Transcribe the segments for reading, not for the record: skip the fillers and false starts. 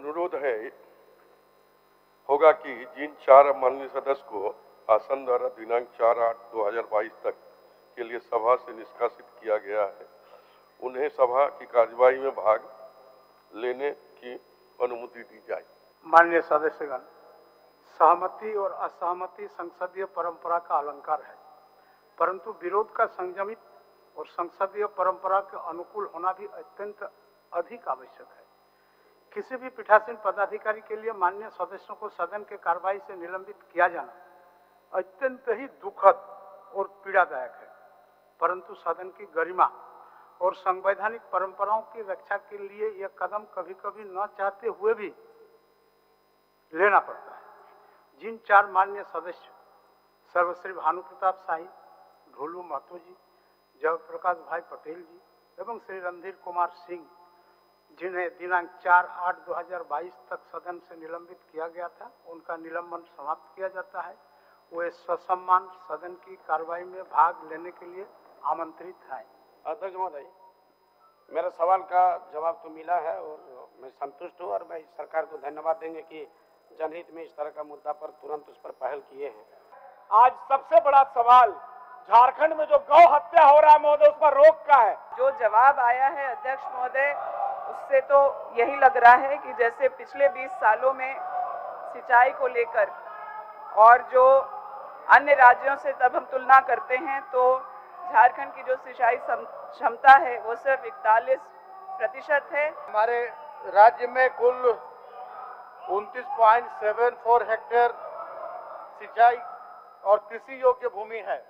अनुरोध होगा कि जिन 4 माननीय सदस्य को आसन द्वारा दिनांक 4/8/2022 तक के लिए सभा से निष्कासित किया गया है, उन्हें सभा की कार्यवाही में भाग लेने की अनुमति दी जाए। माननीय सदस्यगण, सहमति और असहमति संसदीय परंपरा का अलंकार है, परंतु विरोध का संयमित और संसदीय परंपरा के अनुकूल होना भी अत्यंत अधिक आवश्यक है। किसी भी पीठासीन पदाधिकारी के लिए माननीय सदस्यों को सदन के कार्यवाही से निलंबित किया जाना अत्यंत ही दुखद और पीड़ादायक है, परंतु सदन की गरिमा और संवैधानिक परंपराओं की रक्षा के लिए यह कदम कभी कभी न चाहते हुए भी लेना पड़ता है। जिन 4 माननीय सदस्य सर्वश्री भानु प्रताप शाही, ढोलू महतो जी, जयप्रकाश भाई पटेल जी एवं श्री रणधीर कुमार सिंह, जिन्हें दिनांक 4/8/2022 तक सदन से निलंबित किया गया था, उनका निलंबन समाप्त किया जाता है। वे ससम्मान सदन की कार्यवाही में भाग लेने के लिए आमंत्रित हैं। अध्यक्ष महोदय, मेरा सवाल का जवाब तो मिला है और मैं संतुष्ट हूँ और मैं इस सरकार को धन्यवाद देंगे कि जनहित में इस तरह का मुद्दा पर तुरंत उस पर पहल किए हैं। आज सबसे बड़ा सवाल झारखंड में जो गौ हत्या हो रहा है महोदय, उस पर रोक का है। जो जवाब आया है अध्यक्ष महोदय, उससे तो यही लग रहा है कि जैसे पिछले 20 सालों में सिंचाई को लेकर और जो अन्य राज्यों से तब हम तुलना करते हैं तो झारखंड की जो सिंचाई क्षमता है वो सिर्फ 41% है। हमारे राज्य में कुल 29.74 हेक्टेयर सिंचाई और कृषि योग्य भूमि है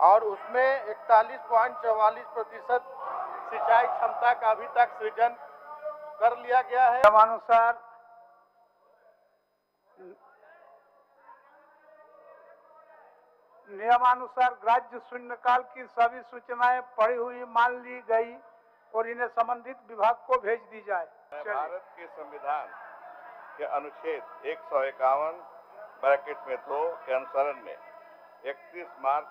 और उसमें 41.44% सिंचाई क्षमता का अभी तक सृजन कर लिया गया है। नियमानुसार ग्राह्य शून्यकाल की सभी सूचनाएं पढ़ी हुई मान ली गई और इन्हें संबंधित विभाग को भेज दी जाए। भारत के संविधान के अनुच्छेद 151(2) के अनुसरण में 31 मार्च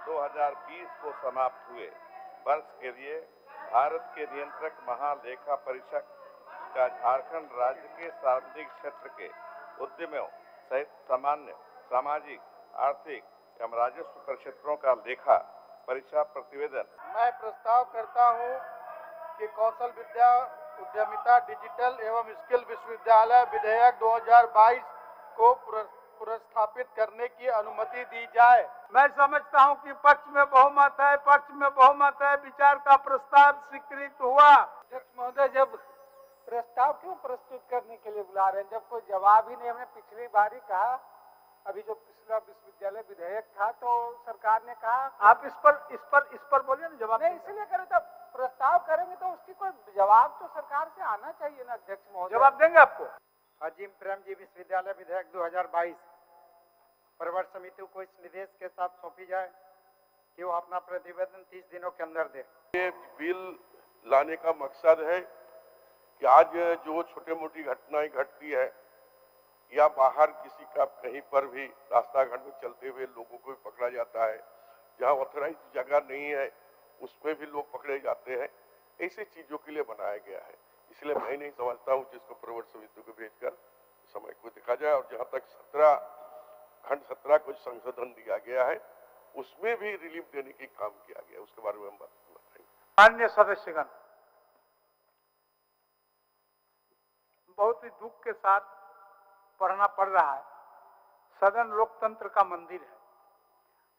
2020 को समाप्त हुए वर्ष के लिए भारत के नियंत्रक महालेखा परीक्षक का झारखंड राज्य के सार्वजनिक क्षेत्र के उद्यमों सहित सामान्य सामाजिक, आर्थिक एवं राजस्व परिक्षेत्रों का लेखा परीक्षा प्रतिवेदन। मैं प्रस्ताव करता हूं कि कौशल विद्या उद्यमिता डिजिटल एवं स्किल विश्वविद्यालय विधेयक 2022 को पुनर्स्थापित करने की अनुमति दी जाए। मैं समझता हूं कि पक्ष में बहुमत है, विचार का प्रस्ताव स्वीकृत हुआ। अध्यक्ष महोदय, जब प्रस्ताव क्यों प्रस्तुत करने के लिए बुला रहे हैं जब कोई जवाब ही नहीं? हमने पिछली बार ही कहा, अभी जो पिछला विश्वविद्यालय विधेयक था तो सरकार ने कहा आप इस पर बोलिए ना, जवाब नहीं इसलिए करें तो प्रस्ताव करेंगे तो उसकी कोई जवाब तो सरकार से आना चाहिए ना अध्यक्ष महोदय। जवाब देंगे आपको। अजीम प्रेमजी विश्वविद्यालय विधेयक 2022 प्रवर समिति को इस निर्देश के साथ सौंपी जाए कि वो अपना प्रतिवेदन 30 दिनों के अंदर दे। ये बिल लाने का मकसद है कि आज जो छोटी मोटी घटनाएं घटती है या बाहर किसी का कहीं पर भी रास्ता घाट में चलते हुए लोगों को भी पकड़ा जाता है, जहां ऑथराइज जगह नहीं है उसमें भी लोग पकड़े जाते हैं, ऐसी चीजों के लिए बनाया गया है। इसलिए मैं नहीं समझता हूं कि इसको प्रवर समिति को भेजकर समय को देखा जाए और जहां तक 17 को संशोधन दिया गया है उसमें भी रिलीफ देने की काम किया गया, उसके बारे में हम बताएंगे। माननीय सदस्यगण, बहुत ही दुख के साथ पढ़ना पड़ रहा है, सदन लोकतंत्र का मंदिर है।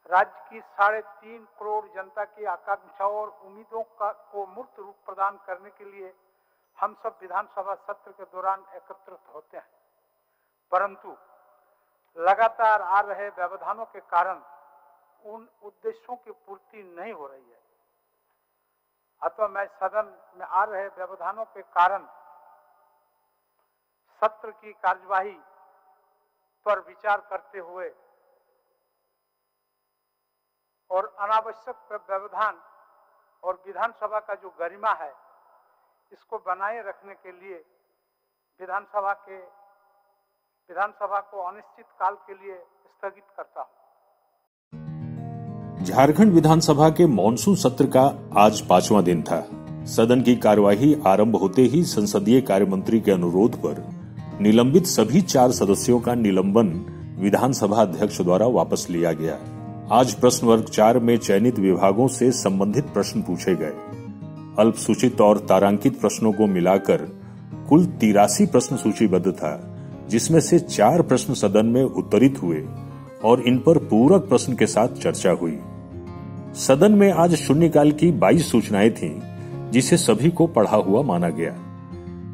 राज्य की 3.5 करोड़ जनता की आकांक्षाओं और उम्मीदों को मूर्त रूप प्रदान करने के लिए हम सब विधानसभा सत्र के दौरान एकत्रित होते हैं, परंतु लगातार आ रहे व्यवधानों के कारण उन उद्देश्यों की पूर्ति नहीं हो रही है। अतः मैं सदन में आ रहे व्यवधानों के कारण सत्र की कार्यवाही पर विचार करते हुए और अनावश्यक व्यवधान और विधानसभा का जो गरिमा है इसको बनाए रखने के लिए विधानसभा को अनिश्चित काल के लिए स्थगित करता हूं। झारखंड विधानसभा के मॉनसून सत्र का आज 5वां दिन था। सदन की कार्यवाही आरंभ होते ही संसदीय कार्य मंत्री के अनुरोध पर निलंबित सभी 4 सदस्यों का निलंबन विधानसभा अध्यक्ष द्वारा वापस लिया गया। आज प्रश्न वर्ग 4 में चयनित विभागों से संबंधित प्रश्न पूछे गए। अल्पसूचित और तारांकित प्रश्नों को मिलाकर कुल 83 प्रश्न सूचीबद्ध था, जिसमें से 4 प्रश्न सदन में उत्तरित हुए और इन पर पूरक प्रश्न के साथ चर्चा हुई। सदन में आज शून्यकाल की 22 सूचनाएं थीं, जिसे सभी को पढ़ा हुआ माना गया।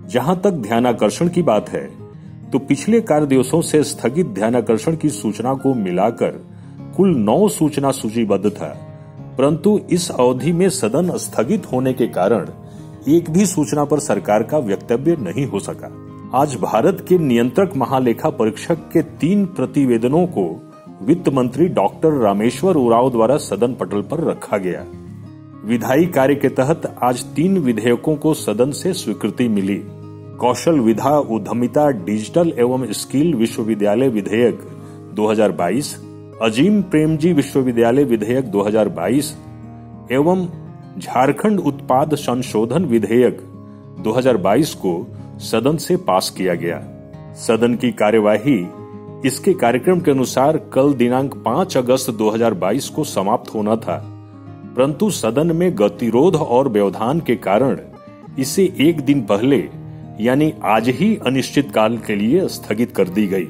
जहां तक ध्यानाकर्षण की बात है, तो पिछले कार्य दिवसों से स्थगित ध्यानाकर्षण की सूचना को मिलाकर कुल 9 सूचना सूचीबद्ध था, परंतु इस अवधि में सदन स्थगित होने के कारण एक भी सूचना पर सरकार का वक्तव्य नहीं हो सका। आज भारत के नियंत्रक महालेखा परीक्षक के 3 प्रतिवेदनों को वित्त मंत्री डॉक्टर रामेश्वर उरांव द्वारा सदन पटल पर रखा गया। विधायी कार्य के तहत आज 3 विधेयकों को सदन से स्वीकृति मिली। कौशल विधा उद्यमिता डिजिटल एवं स्किल विश्वविद्यालय विधेयक 2022, अजीम प्रेमजी विश्वविद्यालय विधेयक 2022 एवं झारखंड उत्पाद संशोधन विधेयक 2022 को सदन से पास किया गया। सदन की कार्यवाही इसके कार्यक्रम के अनुसार कल दिनांक 5 अगस्त 2022 को समाप्त होना था, परंतु सदन में गतिरोध और व्यवधान के कारण इसे एक दिन पहले यानी आज ही अनिश्चित काल के लिए स्थगित कर दी गई।